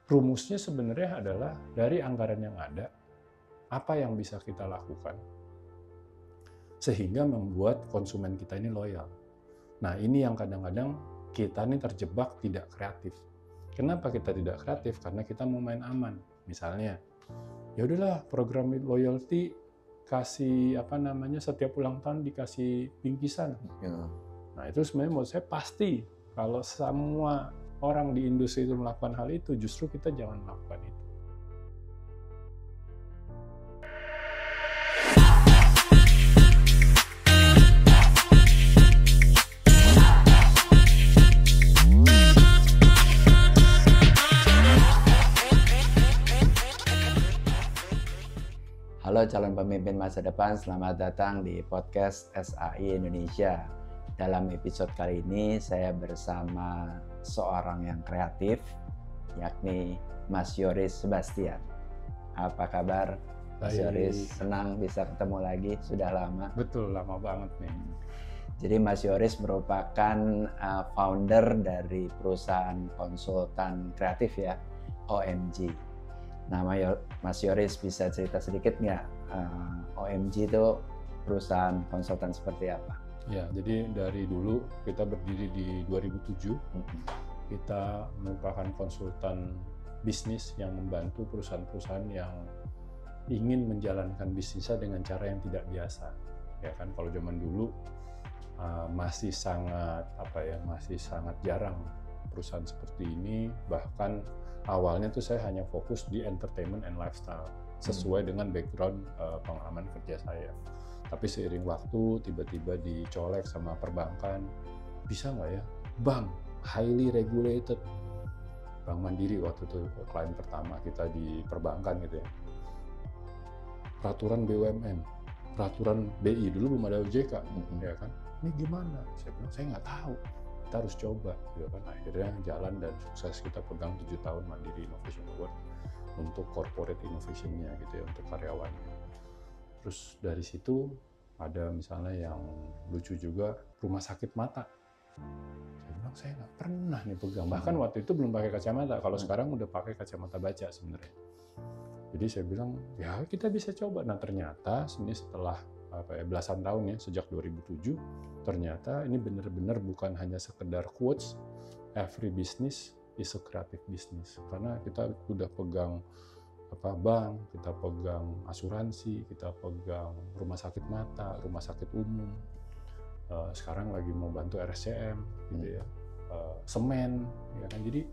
rumusnya sebenarnya adalah dari anggaran yang ada, apa yang bisa kita lakukan sehingga membuat konsumen kita ini loyal. Nah, ini yang kadang-kadang kita ini terjebak tidak kreatif. Kenapa kita tidak kreatif? Karena kita mau main aman. Misalnya, ya udahlah program loyalty kasih setiap ulang tahun dikasih bingkisan. Ya. Nah, itu sebenarnya menurut saya pasti kalau semua orang di industri itu melakukan hal itu, justru kita jangan melakukan itu. Halo calon pemimpin masa depan, selamat datang di podcast SAI Indonesia. Dalam episode kali ini saya bersama seorang yang kreatif, yakni Mas Yoris Sebastian. Apa kabar Mas Yoris? Senang bisa ketemu lagi, sudah lama. Betul, lama banget nih. Jadi Mas Yoris merupakan founder dari perusahaan konsultan kreatif ya, OMG. Nama Mas Yoris bisa cerita sedikit nggak, OMG itu perusahaan konsultan seperti apa? Ya, jadi dari dulu kita berdiri di 2007, kita merupakan konsultan bisnis yang membantu perusahaan-perusahaan yang ingin menjalankan bisnisnya dengan cara yang tidak biasa. Ya kan, kalau zaman dulu masih sangat jarang perusahaan seperti ini, bahkan awalnya tuh saya hanya fokus di entertainment and lifestyle sesuai dengan background pengalaman kerja saya. Tapi seiring waktu tiba-tiba dicolek sama perbankan, bisa nggak ya bank highly regulated, Bank Mandiri waktu itu klien pertama kita di perbankan gitu ya, peraturan BUMN, peraturan BI, dulu belum ada OJK, ya kan, ini gimana? Saya bilang saya nggak tahu, kita harus coba gitu kan. Akhirnya jalan dan sukses, kita pegang 7 tahun Mandiri Innovation Award untuk corporate innovation-nya gitu ya, untuk karyawannya. Terus dari situ ada misalnya yang lucu juga, rumah sakit mata. Saya bilang saya nggak pernah nih pegang, bahkan waktu itu belum pakai kacamata, kalau sekarang udah pakai kacamata baca sebenarnya. Jadi saya bilang ya kita bisa coba. Nah ternyata ini setelah belasan tahun ya, sejak 2007, ternyata ini benar-benar bukan hanya sekedar quotes, every business is a creative business. Karena kita udah pegang bank, kita pegang asuransi, kita pegang rumah sakit mata, rumah sakit umum, sekarang lagi mau bantu RSCM gitu ya, semen, ya kan. Jadi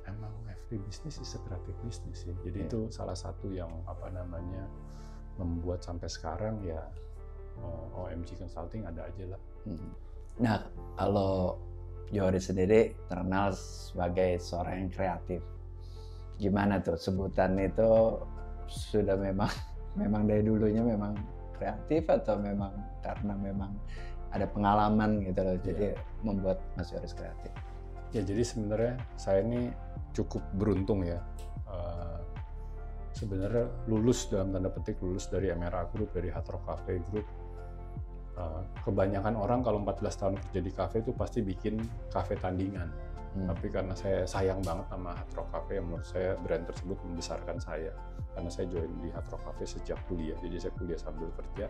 emang every business is a creative business ya. Jadi itu salah satu yang membuat sampai sekarang ya OMG Consulting ada aja lah. Nah, kalau Yoris sendiri terkenal sebagai seorang yang kreatif, gimana tuh sebutan itu? Sudah memang dari dulunya memang kreatif atau memang karena memang ada pengalaman gitu loh, jadi membuat Mas Yoris kreatif? Ya jadi sebenarnya saya ini cukup beruntung ya. Sebenarnya lulus dalam tanda petik lulus dari MRA Group, dari Hard Rock Cafe Group. Kebanyakan orang kalau 14 tahun kerja di kafe itu pasti bikin kafe tandingan. Tapi karena saya sayang banget sama Hard Rock Cafe, yang menurut saya brand tersebut membesarkan saya. Karena saya join di Hard Rock Cafe sejak kuliah, jadi saya kuliah sambil kerja.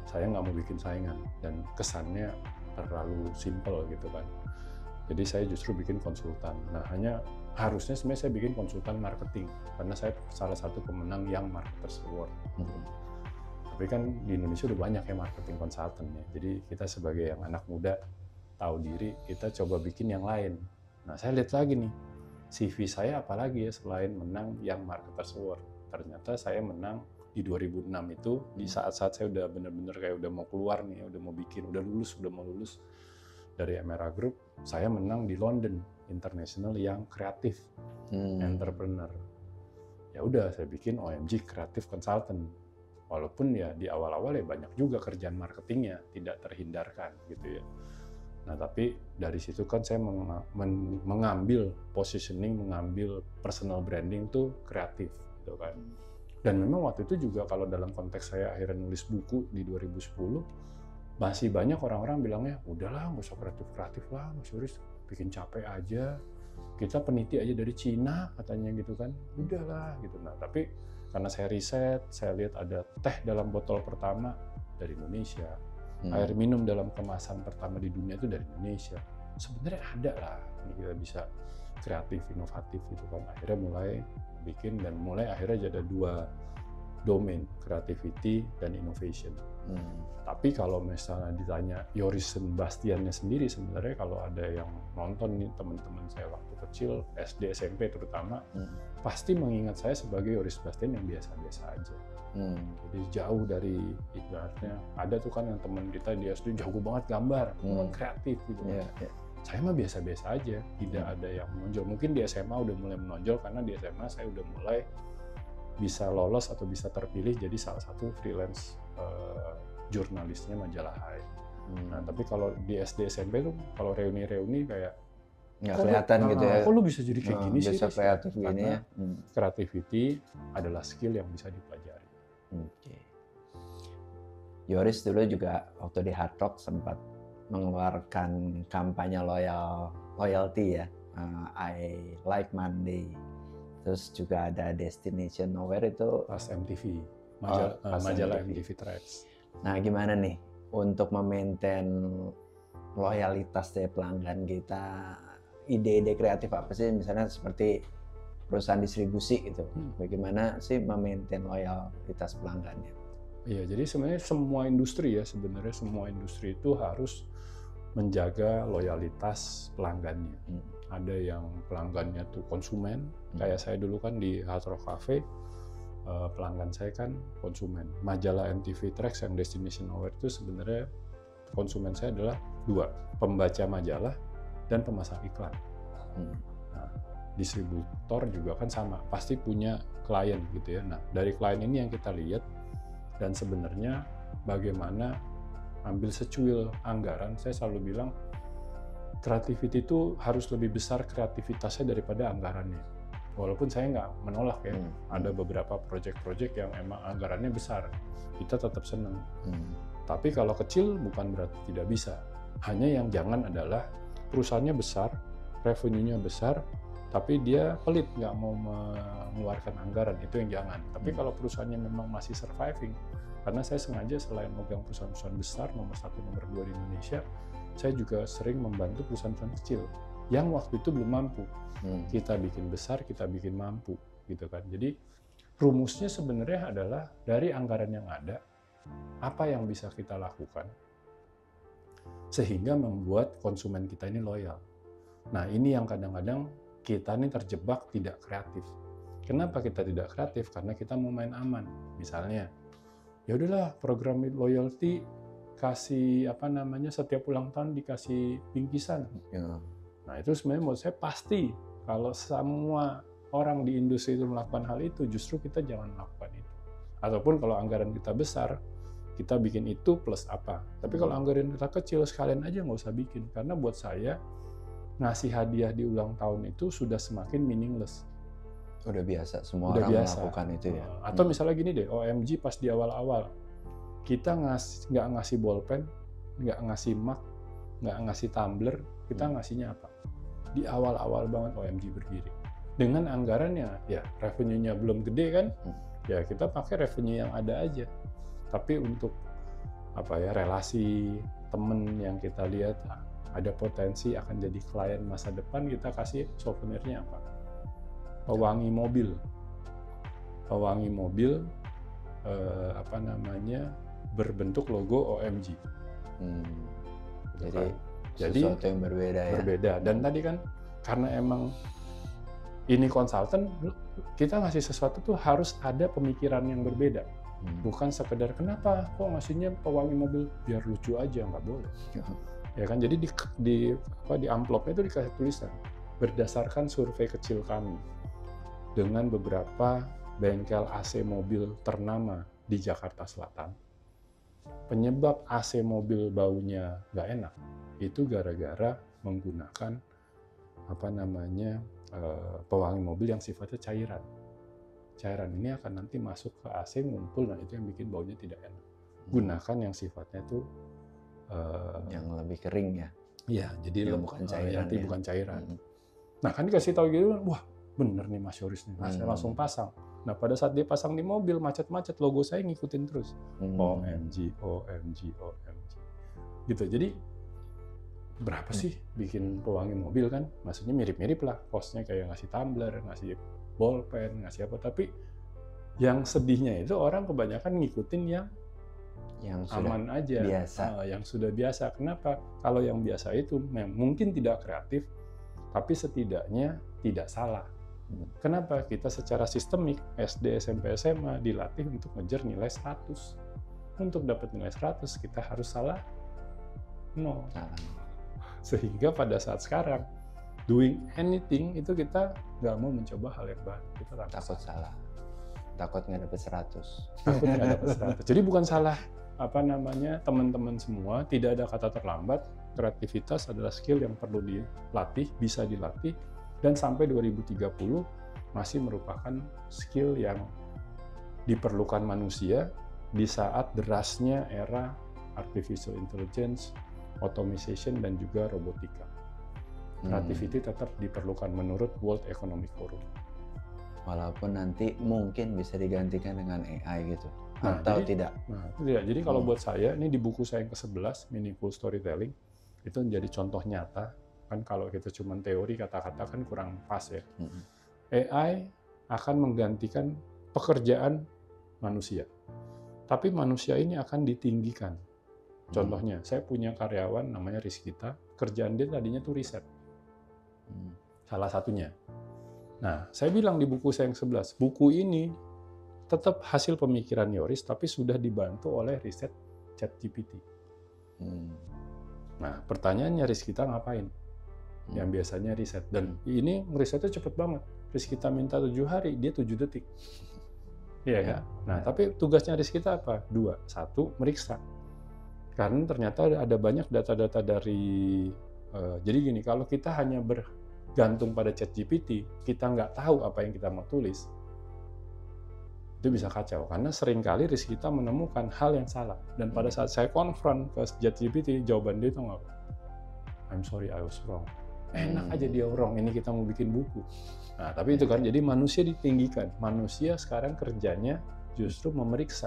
Saya nggak mau bikin saingan dan kesannya terlalu simple gitu kan. Jadi saya justru bikin konsultan. Nah harusnya sebenarnya saya bikin konsultan marketing karena saya salah satu pemenang Young Marketers Award. Tapi kan di Indonesia udah banyak ya marketing consultant ya. Jadi kita sebagai yang anak muda tahu diri, kita coba bikin yang lain. Nah saya lihat lagi nih, CV saya apalagi ya selain menang Young Marketers Award. Ternyata saya menang di 2006 itu, di saat-saat saya udah bener-bener kayak udah mau keluar nih, udah mau lulus dari MRA Group. Saya menang di London International yang kreatif entrepreneur. Ya udah saya bikin OMG Creative Consultant. Walaupun ya di awal-awal ya banyak juga kerjaan marketingnya, tidak terhindarkan gitu ya. Nah tapi dari situ kan saya mengambil positioning, mengambil personal branding tuh kreatif gitu kan. Dan memang waktu itu juga kalau dalam konteks saya akhirnya nulis buku di 2010, masih banyak orang-orang bilangnya udahlah nggak usah kreatif lah Mas Yoris, bikin capek aja, kita peniti aja dari Cina katanya gitu kan, udahlah gitu. Nah tapi karena saya riset, saya lihat ada teh dalam botol pertama dari Indonesia, air minum dalam kemasan pertama di dunia itu dari Indonesia. Sebenarnya ada lah, ini kita bisa kreatif, inovatif gitu kan. Akhirnya mulai bikin dan mulai akhirnya jadi 2 domain, creativity dan innovation. Tapi kalau misalnya ditanya Yoris Bastiannya sendiri, sebenarnya kalau ada yang nonton nih teman-teman saya waktu kecil, SD, SMP terutama, pasti mengingat saya sebagai Yoris Bastian yang biasa-biasa aja. Jadi jauh dari ibaratnya, ada tuh kan yang teman kita di SD jago banget gambar, kreatif gitu. Saya mah biasa-biasa aja, tidak ada yang menonjol. Mungkin di SMA udah mulai menonjol karena di SMA saya udah mulai bisa lolos atau bisa terpilih jadi salah satu freelance jurnalisnya majalah Hai. Nah tapi kalau di SD SMP tuh kalau reuni-reuni kayak nggak kelihatan gitu ya. Kok lu bisa jadi kayak gini sih? Bisa kreatif gini ya. Creativity adalah skill yang bisa dipelajari. Yoris dulu juga waktu di Hard Rock sempat mengeluarkan kampanye loyalty ya, I Like Monday. Terus juga ada Destination Nowhere itu pas MTV, majalah MTV Tracks. Nah gimana nih untuk memaintain loyalitas dari pelanggan kita, ide-ide kreatif apa sih misalnya seperti perusahaan distribusi gitu, bagaimana sih memaintain loyalitas pelanggannya? Iya, jadi sebenarnya semua industri itu harus menjaga loyalitas pelanggannya. Ada yang pelanggannya tuh konsumen, kayak saya dulu kan di Hard Rock Cafe, pelanggan saya kan konsumen. Majalah MTV Tracks yang Destination Nowhere itu sebenarnya konsumen saya adalah 2, pembaca majalah dan pemasang iklan. Nah, distributor juga kan sama, pasti punya klien gitu ya. Nah, dari klien ini yang kita lihat dan sebenarnya bagaimana ambil secuil anggaran, saya selalu bilang creativity itu harus lebih besar kreativitasnya daripada anggarannya. Walaupun saya nggak menolak ya, ada beberapa proyek-proyek yang emang anggarannya besar, kita tetap senang. Tapi kalau kecil bukan berarti tidak bisa. Hanya yang jangan adalah perusahaannya besar, revenue-nya besar, tapi dia pelit, nggak mau mengeluarkan anggaran, itu yang jangan. Tapi kalau perusahaannya memang masih surviving, karena saya sengaja selain megang perusahaan-perusahaan besar, nomor 1, nomor 2 di Indonesia, saya juga sering membantu perusahaan-perusahaan kecil yang waktu itu belum mampu. Kita bikin besar, kita bikin mampu, gitu kan. Jadi rumusnya sebenarnya adalah dari anggaran yang ada, apa yang bisa kita lakukan sehingga membuat konsumen kita ini loyal. Nah ini yang kadang-kadang kita ini terjebak tidak kreatif. Kenapa kita tidak kreatif? Karena kita mau main aman. Misalnya, ya udahlah program loyalty kasih setiap ulang tahun dikasih bingkisan. Nah itu sebenarnya menurut saya pasti kalau semua orang di industri itu melakukan hal itu, justru kita jangan melakukan itu. Ataupun kalau anggaran kita besar, kita bikin itu plus apa. Tapi kalau anggaran kita kecil, sekalian aja nggak usah bikin. Karena buat saya ngasih hadiah di ulang tahun itu sudah semakin meaningless. Udah biasa, semua orang melakukan itu ya. Atau misalnya gini deh, OMG pas di awal-awal, kita nggak ngasih bolpen, nggak ngasih mug, nggak ngasih tumbler, kita ngasihnya apa? Di awal-awal banget OMG berdiri. Dengan anggarannya, ya revenue-nya belum gede kan, ya kita pakai revenue yang ada aja. Tapi untuk relasi temen yang kita lihat ada potensi akan jadi klien masa depan, kita kasih souvenirnya apa? Pewangi mobil. Pewangi mobil berbentuk logo OMG. Jadi sesuatu yang berbeda ya. Berbeda. Dan tadi kan karena emang ini konsultan, kita ngasih sesuatu tuh harus ada pemikiran yang berbeda. Bukan sekedar kenapa kok ngasihnya pewangi mobil biar lucu aja, nggak boleh. Ya kan, jadi di amplopnya itu dikasih tulisan berdasarkan survei kecil kami dengan beberapa bengkel AC mobil ternama di Jakarta Selatan, penyebab AC mobil baunya nggak enak itu gara-gara menggunakan pewangi mobil yang sifatnya cairan. Cairan ini akan nanti masuk ke AC, ngumpul, nah itu yang bikin baunya tidak enak. Gunakan yang sifatnya itu yang lebih kering ya. Iya, jadi bukan cairan. bukan cairan. Nah kan dikasih tahu gitu, wah bener nih Mas Yoris nih, nah, saya langsung pasang. Nah pada saat dia pasang di mobil, macet-macet, logo saya ngikutin terus. OMG, OMG, OMG. Gitu, jadi berapa sih bikin pewangi mobil kan? Maksudnya mirip-mirip lah, costnya kayak ngasih tumbler, ngasih bolpen, ngasih apa. Tapi yang sedihnya itu orang kebanyakan ngikutin yang aman aja, biasa. yang sudah biasa. Kenapa? Kalau yang biasa itu mungkin tidak kreatif, tapi setidaknya tidak salah. Kenapa? Kita secara sistemik SD, SMP, SMA dilatih untuk ngejar nilai 100. Untuk dapat nilai 100 kita harus salah 0. Sehingga pada saat sekarang doing anything itu kita nggak mau mencoba hal yang baru. Kita takut salah. Takut nggak dapat 100. Takut nggak dapat 100. Jadi bukan salah teman-teman semua, tidak ada kata terlambat. Kreativitas adalah skill yang perlu dilatih, bisa dilatih, dan sampai 2030 masih merupakan skill yang diperlukan manusia di saat derasnya era artificial intelligence, automation, dan juga robotika. Creativity tetap diperlukan menurut World Economic Forum. Walaupun nanti mungkin bisa digantikan dengan AI gitu. Atau tidak? Jadi kalau buat saya, ini di buku saya yang ke-11, Meaningful Storytelling, itu menjadi contoh nyata. Kan kalau kita cuma teori, kata-kata kan kurang pas ya. AI akan menggantikan pekerjaan manusia. Tapi manusia ini akan ditinggikan. Contohnya, saya punya karyawan namanya Rizkita, kerjaan dia tadinya tuh riset. Salah satunya. Nah, saya bilang di buku saya yang 11, buku ini tetap hasil pemikiran Yoris, tapi sudah dibantu oleh riset ChatGPT. Nah, pertanyaannya Rizkita ngapain? Yang biasanya riset. Dan ini risetnya cepet banget. Rizkita minta 7 hari, dia 7 detik. Iya kan? Nah, tapi tugasnya Rizkita apa? 2. 1, meriksa. Karena ternyata ada banyak data-data dari... jadi gini, kalau kita hanya bergantung pada ChatGPT, kita nggak tahu apa yang kita mau tulis, itu bisa kacau. Karena seringkali Rizkita menemukan hal yang salah. Dan pada saat saya konfront ke ChatGPT, jawaban dia itu nggak, I'm sorry, I was wrong. Enak aja dia wrong, ini kita mau bikin buku. Nah, tapi itu kan, jadi manusia ditinggikan. Manusia sekarang kerjanya justru memeriksa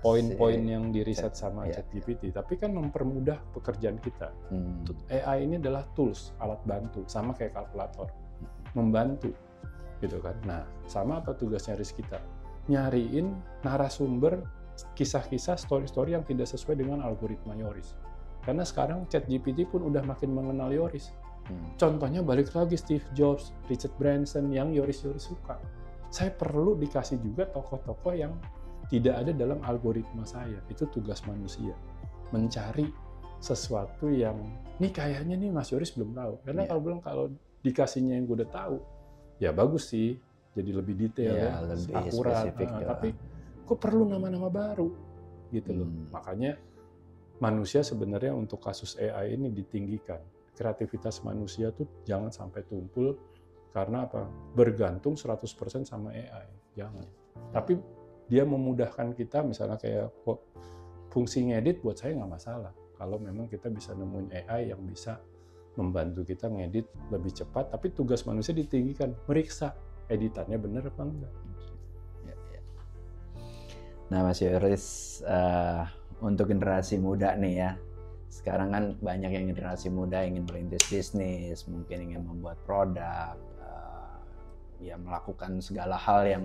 poin-poin yang diriset sama ChatGPT. Tapi kan mempermudah pekerjaan kita. AI ini adalah tools, alat bantu, sama kayak kalkulator. Membantu, gitu kan. Nah, sama apa tugasnya Rizkita? Nyariin narasumber, kisah-kisah, story-story yang tidak sesuai dengan algoritma Yoris. Karena sekarang ChatGPT pun udah makin mengenal Yoris. Contohnya balik lagi Steve Jobs, Richard Branson yang Yoris suka. Saya perlu dikasih juga tokoh-tokoh yang tidak ada dalam algoritma saya. Itu tugas manusia. Mencari sesuatu yang, nih kayaknya nih Mas Yoris belum tahu. Karena kalau dikasihnya yang gue udah tahu, ya bagus sih. Jadi lebih detail, lebih akurat. spesifik. Tapi kok perlu nama-nama baru? Gitu loh. Makanya manusia sebenarnya untuk kasus AI ini ditinggikan. Kreativitas manusia tuh jangan sampai tumpul karena apa? Bergantung 100% sama AI. Jangan. Tapi dia memudahkan kita, misalnya kayak fungsi ngedit buat saya nggak masalah. Kalau memang kita bisa nemuin AI yang bisa membantu kita ngedit lebih cepat, tapi tugas manusia ditinggikan, meriksa editannya bener apa enggak. Nah, Mas Yoris, untuk generasi muda nih ya, sekarang kan banyak yang generasi muda ingin merintis bisnis, mungkin ingin membuat produk, ya melakukan segala hal yang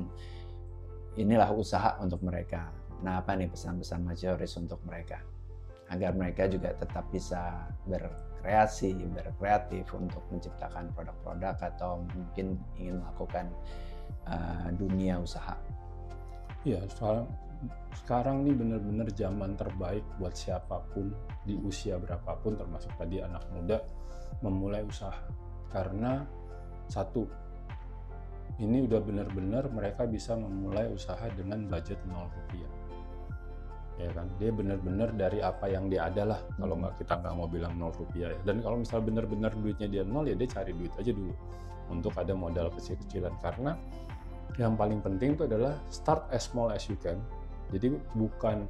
inilah usaha untuk mereka. Nah, apa nih pesan-pesan Mas Yoris untuk mereka? Agar mereka juga tetap bisa berkreasi, berkreatif untuk menciptakan produk-produk atau mungkin ingin melakukan dunia usaha. Iya, sekarang ini benar-benar zaman terbaik buat siapapun di usia berapapun, termasuk tadi anak muda, memulai usaha. Karena satu, ini udah benar-benar mereka bisa memulai usaha dengan budget 0 rupiah. Ya kan, dia benar-benar dari apa yang dia ada lah. Kalau kita nggak mau bilang 0 rupiah ya. Dan kalau misalnya benar-benar duitnya dia 0, ya dia cari duit aja dulu untuk ada modal kecil-kecilan. Karena yang paling penting itu adalah start as small as you can. Jadi bukan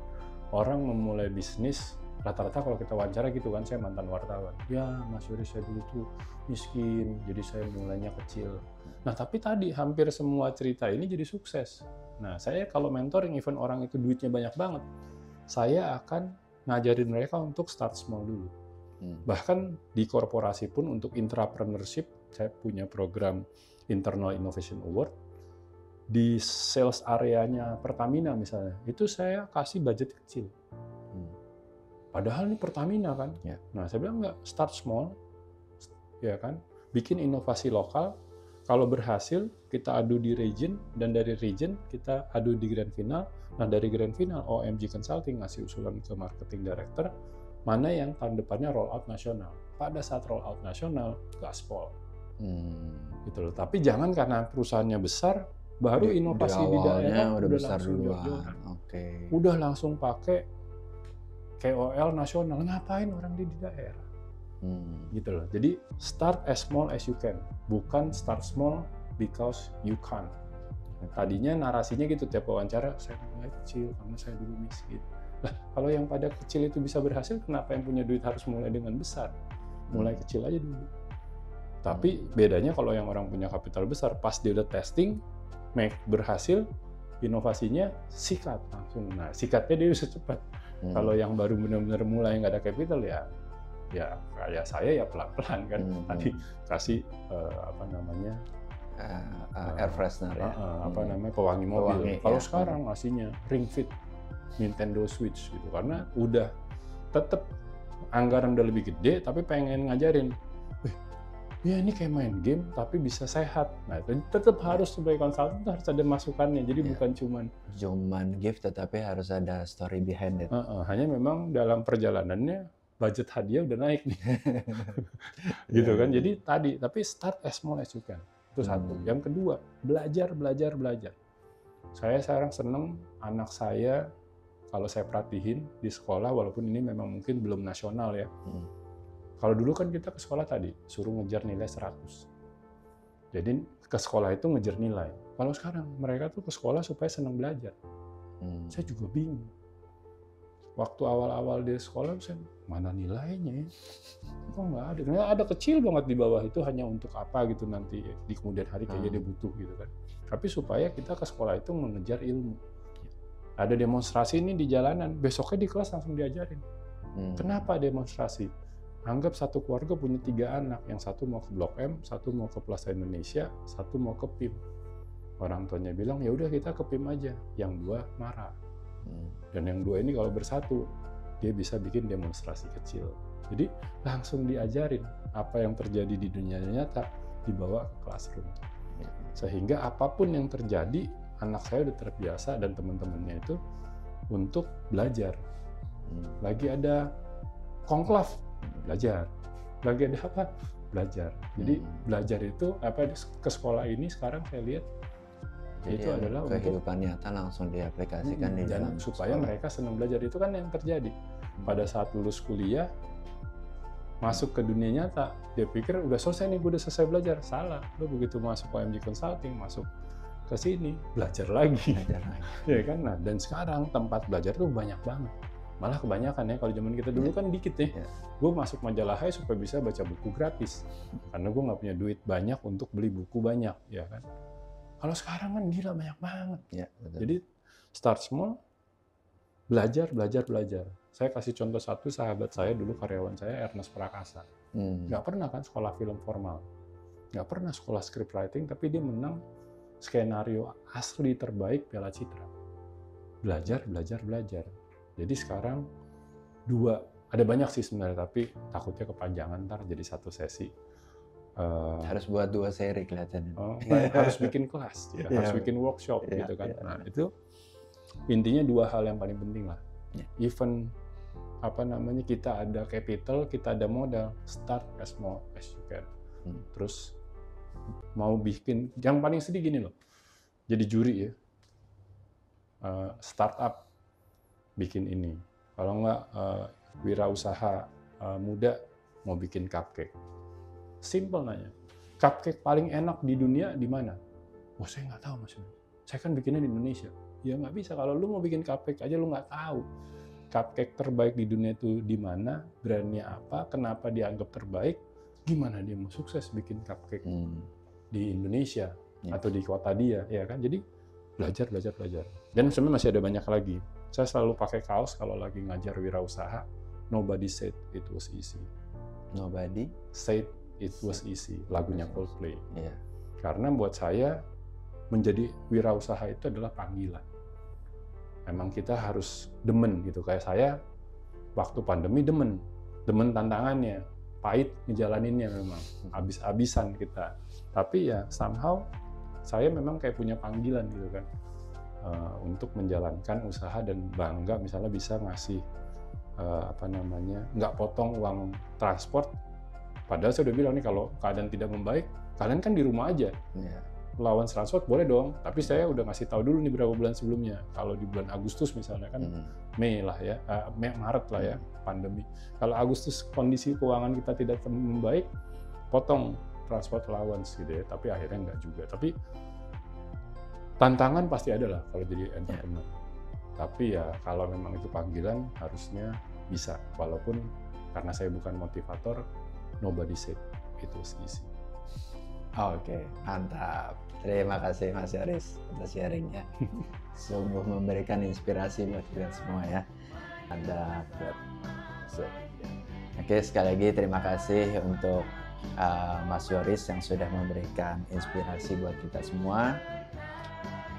orang memulai bisnis Rata-rata kalau kita wawancara gitu kan, saya mantan wartawan. Ya Mas Yoris, saya dulu tuh miskin, jadi saya mulainya kecil. Nah tapi tadi hampir semua cerita ini jadi sukses. Nah saya kalau mentoring event orang itu duitnya banyak banget, saya akan ngajarin mereka untuk start small dulu. Bahkan di korporasi pun untuk intrapreneurship, saya punya program Internal Innovation Award. Di sales areanya Pertamina misalnya, itu saya kasih budget kecil. Padahal ini Pertamina kan. Ya. Nah, saya bilang enggak, start small, ya kan. Bikin inovasi lokal. Kalau berhasil, kita adu di region, dan dari region kita adu di grand final. Nah, dari grand final, OMG Consulting ngasih usulan ke marketing director, mana yang tahun depannya roll out nasional. Pada saat roll out nasional, gaspol. Gitu loh. Tapi jangan karena perusahaannya besar, baru inovasi di daerah udah besar langsung duluan. Udah langsung pakai KOL nasional, ngapain orang di daerah? Gitu loh. Jadi start as small as you can, bukan start small because you can't. Tadinya narasinya gitu tiap wawancara, saya mulai kecil karena saya dulu miskin. Nah, kalau yang pada kecil itu bisa berhasil, kenapa yang punya duit harus mulai dengan besar? Mulai kecil aja dulu. Tapi bedanya kalau yang orang punya kapital besar, pas dia udah testing, berhasil, inovasinya sikat langsung. Nah, sikatnya dia bisa cepat. Kalau yang baru benar-benar mulai nggak ada capital ya kayak saya ya pelan-pelan kan. Tadi kasih air freshener ya. Pewangi mobil. Kalau sekarang ngasihnya Ring Fit, Nintendo Switch gitu, karena udah tetap anggaran udah lebih gede tapi pengen ngajarin. Ya ini kayak main game tapi bisa sehat. Nah tetap harus sebagai konsultan harus ada masukannya. Jadi bukan cuman gift tetapi harus ada story behind it. Hanya memang dalam perjalanannya budget hadiah udah naik nih. Gitu kan. Jadi tapi start as small as you can. Itu satu. Yang kedua, belajar. Saya sekarang seneng anak saya kalau saya perhatiin di sekolah, walaupun ini memang mungkin belum nasional ya. Kalau dulu kan kita ke sekolah tadi, suruh ngejar nilai 100. Jadi ke sekolah itu ngejar nilai. Kalau sekarang, mereka tuh ke sekolah supaya senang belajar. Saya juga bingung. Waktu awal-awal di sekolah, saya mana nilainya ya? Kok nggak ada? Nah, ada kecil banget di bawah itu hanya untuk apa gitu nanti di kemudian hari kayaknya dia butuh gitu kan. Tapi supaya kita ke sekolah itu mengejar ilmu. Ada demonstrasi ini di jalanan, besoknya di kelas langsung diajarin. Kenapa demonstrasi? Anggap satu keluarga punya 3 anak, yang satu mau ke Blok M, satu mau ke Plaza Indonesia, satu mau ke PIM. Orang tuanya bilang, ya udah kita ke PIM aja. Yang 2 marah. Dan yang 2 ini kalau bersatu, dia bisa bikin demonstrasi kecil. Jadi langsung diajarin apa yang terjadi di dunia nyata dibawa ke classroom. Sehingga apapun yang terjadi, anak saya udah terbiasa dan teman-temannya itu untuk belajar. Lagi ada konklav, belajar. Lagi ada apa? Belajar. Jadi belajar itu ke sekolah ini sekarang saya lihat jadi itu adalah kehidupan nyata langsung diaplikasikan di dalam supaya mereka senang belajar. Itu kan yang terjadi. Pada saat lulus kuliah masuk ke dunia nyata, dia pikir udah selesai nih, gue udah selesai belajar. Salah. Lo begitu masuk OMG Consulting, masuk ke sini, belajar lagi. Ya kan? Nah, dan sekarang tempat belajar tuh banyak banget. Malah kebanyakan ya, kalau zaman kita dulu kan dikit ya. Gue masuk majalah Hai supaya bisa baca buku gratis. Karena gue nggak punya duit banyak untuk beli buku banyak, ya kan. Kalau sekarang kan gila banyak banget. Ya, betul. Jadi start small, belajar. Saya kasih contoh satu, sahabat saya dulu, karyawan saya, Ernest Prakasa. Nggak pernah kan sekolah film formal. Nggak pernah sekolah scriptwriting, tapi dia menang skenario asli terbaik Piala Citra. Belajar. Jadi sekarang 2, ada banyak sih sebenarnya, tapi takutnya kepanjangan ntar jadi satu sesi. Harus buat 2 seri kelihatannya. Harus bikin kelas, ya. Harus bikin workshop gitu kan. Nah itu intinya 2 hal yang paling penting lah. Even kita ada capital, kita ada modal, start as small as you can. Terus mau bikin, yang paling sedih gini loh, jadi juri ya, startup bikin ini, kalau nggak wirausaha muda mau bikin cupcake. Simple nanya, cupcake paling enak di dunia di mana? Oh saya nggak tahu mas, saya kan bikinnya di Indonesia. Ya nggak bisa, kalau lu mau bikin cupcake aja lu nggak tahu cupcake terbaik di dunia itu di mana, brandnya apa, kenapa dianggap terbaik, gimana dia mau sukses bikin cupcake di Indonesia atau di kota dia, ya kan? Jadi belajar. Dan sebenarnya masih ada banyak lagi. Saya selalu pakai kaos kalau lagi ngajar wirausaha. Nobody said it was easy. Nobody said it was easy. Lagunya Coldplay. Yeah. Karena buat saya menjadi wirausaha itu adalah panggilan. Memang kita harus demen gitu. Kayak saya waktu pandemi demen tantangannya, pahit ngejalaninnya memang, abis-abisan kita. Tapi ya somehow saya memang kayak punya panggilan gitu kan, untuk menjalankan usaha dan bangga misalnya bisa ngasih nggak potong uang transport. Padahal saya udah bilang nih kalau keadaan tidak membaik, kalian kan di rumah aja. Yeah. Lawan transport boleh dong, tapi saya udah ngasih tahu dulu nih berapa bulan sebelumnya. Kalau di bulan Agustus misalnya kan Mei lah ya, Maret lah ya pandemi. Kalau Agustus kondisi keuangan kita tidak membaik, potong transport allowance gitu ya. Tapi akhirnya enggak juga. Tapi tantangan pasti ada lah kalau jadi entrepreneur. Tapi ya kalau memang itu panggilan harusnya bisa. Walaupun karena saya bukan motivator, nobody said it was easy. Oke, mantap. Terima kasih Mas Yoris atas sharingnya. Sungguh memberikan inspirasi buat kita semua ya. Mantap. Oke, sekali lagi terima kasih untuk Mas Yoris yang sudah memberikan inspirasi buat kita semua.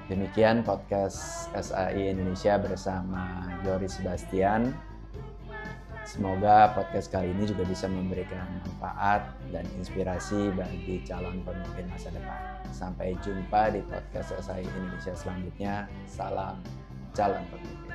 Demikian podcast SAI Indonesia bersama Yoris Sebastian. Semoga podcast kali ini juga bisa memberikan manfaat dan inspirasi bagi calon pemimpin masa depan. Sampai jumpa di podcast SAI Indonesia selanjutnya. Salam calon pemimpin.